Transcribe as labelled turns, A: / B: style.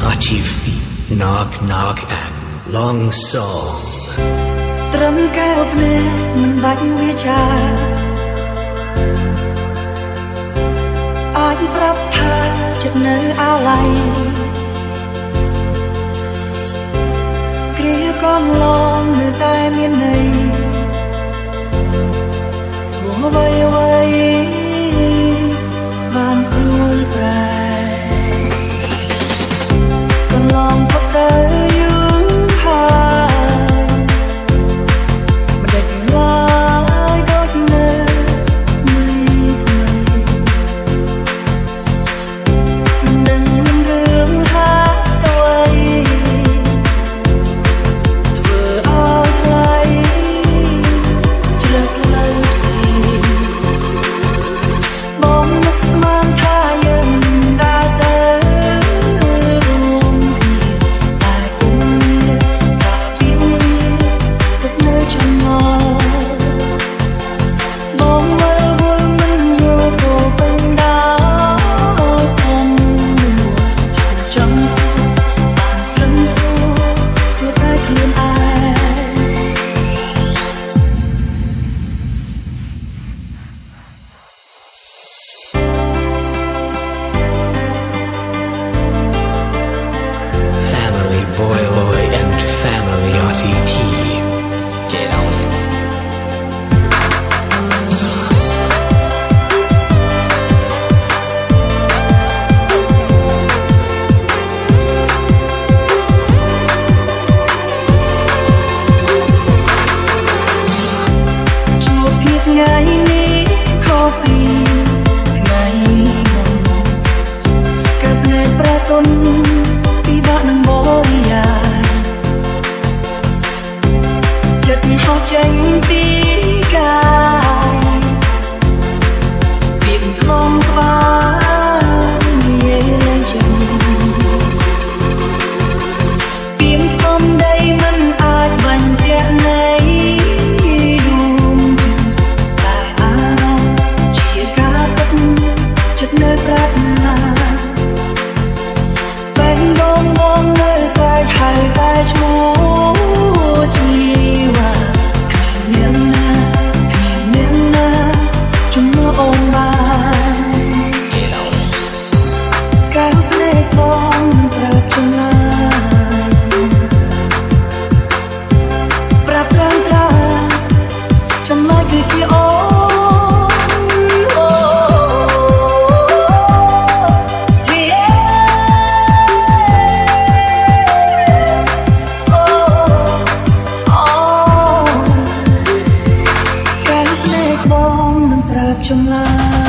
A: Archie feet, knock knock and long song
B: ត្រឹមកែវភ្នែកមិនបាច់វាចាអាចប្រាប់ថាចិត្តនៅអាឡ័យគ្រាកូនឡងនៅតែមានន័យទោះអ្វីអ្វីបានព្រួលប្រែកន្លងផុតទៅយូរហើយមិនដេចឡើយដូចនៅថ្មីថ្មីមិនដឹងមានរឿងហាអ្វីធ្វើឲ្យថ្លៃជ្រឹកលើផ្សេងបងនឹកស្មានថាយើងដើរទៅរួមគ្នាតែពុំមានតែពីវាទុកនៅចំណោបងវិលវល់មិនយល់ក៏ពេញដល់សំចង់សួរបានត្រឹមសួរតែខ្លួនឯង
A: Family Boy and Family RTT Get on it
B: ជួបគ្នាថ្ងៃនេះខុសពីថ្ងៃមុនកើតភ្នែកប្រគុណពិបាកនឹងបរិយាចិត្តហោះចេញពីកាយពីក្នុងក្បាលនិយាយលែងចេញពីធំដីមិនអាចបាញ់ធ្លាក់នៃដួងតែអារម្មណ៍ជាការពិតចិត្តនៅប្រាថ្នាបែងបងនៅស្រែកហៅតែឈ្មោះជីវ៉ាគ្មានអ្នកណាជំនួសអូនបានការភ្នែកបងមិនប្រាប់ចម្លើយប្រាប់ត្រង់ចម្លើយគឺជាអូនចម្លើយ